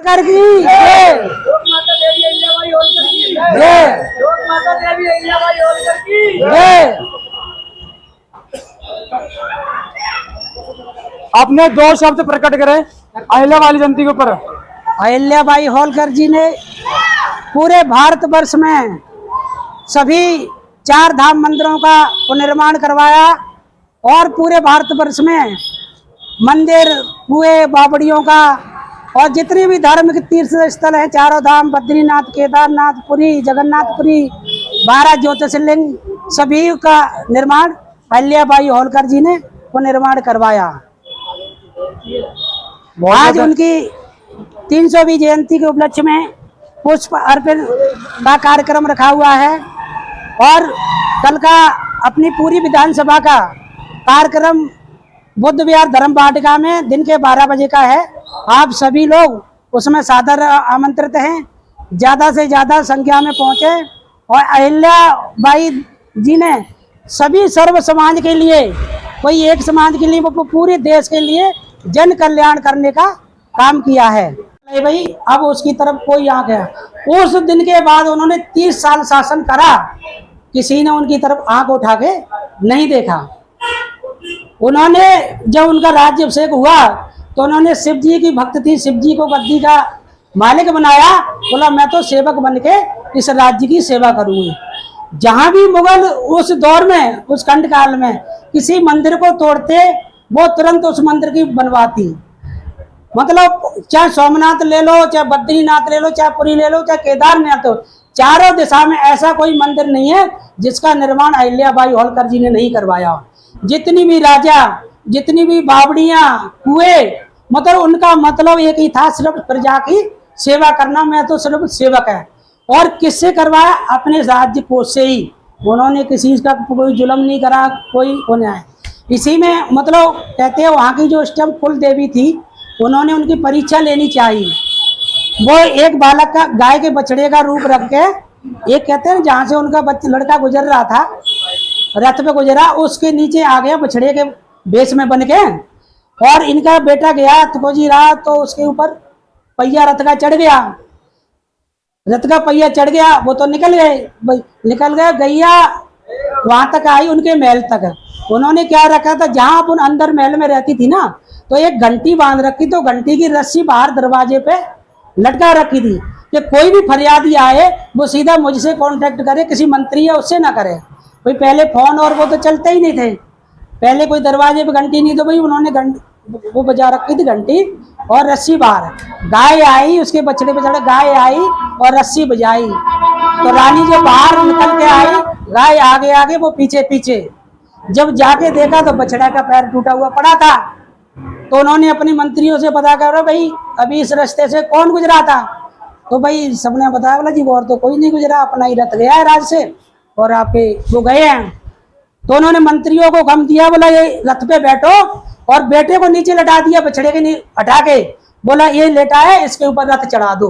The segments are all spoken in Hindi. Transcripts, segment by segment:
होलकर की जय। लोक माता देवी अहिल्याबाई होलकर की जय। लोक माता देवी अहिल्याबाई होलकर की जय। आपने 2 शब्द प्रकट करे अहिल्याबाई जयंती के ऊपर। अहिल्याबाई होलकर जी ने पूरे भारतवर्ष में सभी 4 धाम मंदिरों का पुनर्निर्माण करवाया और पूरे भारतवर्ष में मंदिर हुए बावड़ियों का और जितने भी धार्मिक तीर्थ स्थल हैं, 4 धाम, बद्रीनाथ, केदारनाथ, पुरी, जगन्नाथपुरी, 12 ज्योतिर्लिंग, सभी का निर्माण अहिल्याबाई होलकर जी ने पुनर्निर्माण करवाया। आज उनकी 300वीं जयंती के उपलक्ष्य में पुष्प अर्पण का कार्यक्रम रखा हुआ है और कल का अपनी पूरी विधानसभा का कार्यक्रम बुद्ध विहार धर्म वाटिका में दिन के 12 बजे का है। आप सभी लोग उसमें सादर आमंत्रित हैं। ज़्यादा से ज़्यादा संख्या में पहुँचे और अहिल्याबाई जी ने सभी सर्व समाज के लिए, कोई एक समाज के लिए, वो पूरे देश के लिए जन कल्याण करने का काम किया है। नहीं भाई, अब उसकी तरफ कोई आंख है। उस दिन के बाद उन्होंने 30 साल शासन करा, किसी ने उनकी तरफ आंख उठा के नहीं देखा। उन्होंने जब उनका राज्य अभिषेक हुआ तो उन्होंने शिव जी की भक्त थी, शिव जी को गद्दी का मालिक बनाया। बोला मैं तो सेवक बन के इस राज्य की सेवा करूंगी। जहां भी मुगल उस दौर में, उस खंड काल में किसी मंदिर को तोड़ते, वो तुरंत उस मंदिर की बनवाती। मतलब चाहे सोमनाथ ले लो, चाहे बद्रीनाथ ले लो, चाहे पुरी ले लो, चाहे केदारनाथ हो, चारों दिशा में ऐसा कोई मंदिर नहीं है जिसका निर्माण अहिल्याबाई होलकर जी ने नहीं करवाया। जितनी भी राजा, जितनी भी बावड़ियां हुए, मतलब उनका मतलब एक ही था, सिर्फ प्रजा की सेवा करना। मैं तो सिर्फ सेवक है। और किससे करवाया? अपने राज्य कोष से ही। उन्होंने किसी का कोई जुल्म नहीं करा, कोई उन्हें। इसी में मतलब कहते हैं वहाँ की जो उस टाइम कुल देवी थी, उन्होंने उनकी परीक्षा लेनी चाहिए। वो एक बालक का गाय के बछड़े का रूप रख के, एक कहते हैं जहाँ से उनका लड़का गुजर रहा था, रथ पे गुजरा, उसके नीचे आ गया बछड़े के बेस में बन के। और इनका बेटा गया तुकोजी रहा तो उसके ऊपर पहिया रथ का चढ़ गया, रथ का पहिया चढ़ गया। वो तो निकल गए। गैया वहां तक आई, उनके महल तक। उन्होंने क्या रखा था, जहां अपन अंदर महल में रहती थी ना, तो एक घंटी बांध रखी, तो घंटी की रस्सी बाहर दरवाजे पे लटका रखी थी कि कोई भी फरियादी आए वो सीधा मुझसे कांटेक्ट करे, किसी मंत्री या उससे ना करे। भाई पहले फोन और वो तो चलते ही नहीं थे, पहले कोई दरवाजे पे घंटी नहीं, तो भाई उन्होंने वो बजा रखी थी घंटी और रस्सी बाहर। गाय आई, उसके बछड़े पे चढ़े, गाय आई और रस्सी बजाई, तो रानी जो बाहर निकल के आई, गाय आगे आगे, वो पीछे पीछे। जब जाके देखा तो बछड़ा का पैर टूटा हुआ पड़ा था। तो उन्होंने अपने मंत्रियों से पता करो भाई अभी इस रास्ते से कौन गुजरा था। तो भाई सबने बताया, बोला जी और तो कोई नहीं गुजरा, अपना ही रथ गया है राज से और आपके वो गए हैं। तो उन्होंने मंत्रियों को कम दिया, बोला ये रथ पे बैठो, और बेटे को नीचे लटा दिया, बछड़े के हटा के बोला ये लेटा है, इसके ऊपर रथ चढ़ा दो।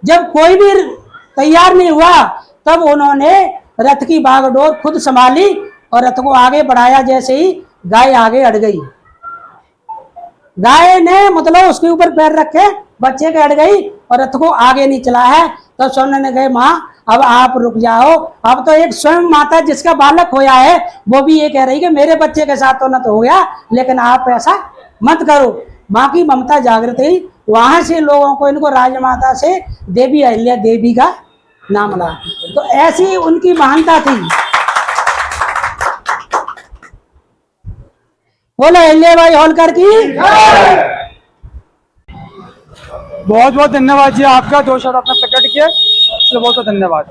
जब कोई भी तैयार नहीं हुआ तब उन्होंने रथ की बागडोर खुद संभाली और रथ को आगे बढ़ाया। जैसे ही गाय आगे अड़ गई, गाय ने मतलब उसके ऊपर पैर रखे बच्चे के अड़ गई और रथ को आगे नहीं चला है। तो सोने ने कहे माँ अब आप रुक जाओ। अब तो एक स्वयं माता जिसका बालक होया है वो भी ये कह रही कि मेरे बच्चे के साथ तो न तो हो गया, लेकिन आप ऐसा मत करो। माँ की ममता जागृत हुई, वहां से लोगों को इनको राजमाता से देवी अहिल्या देवी का नाम लगा। तो ऐसी उनकी महानता थी। बोलो अहिल्याबाई होलकर की। बहुत बहुत धन्यवाद जी, आपका 2 शब्द आपने प्रकट किया, इसलिए बहुत बहुत धन्यवाद।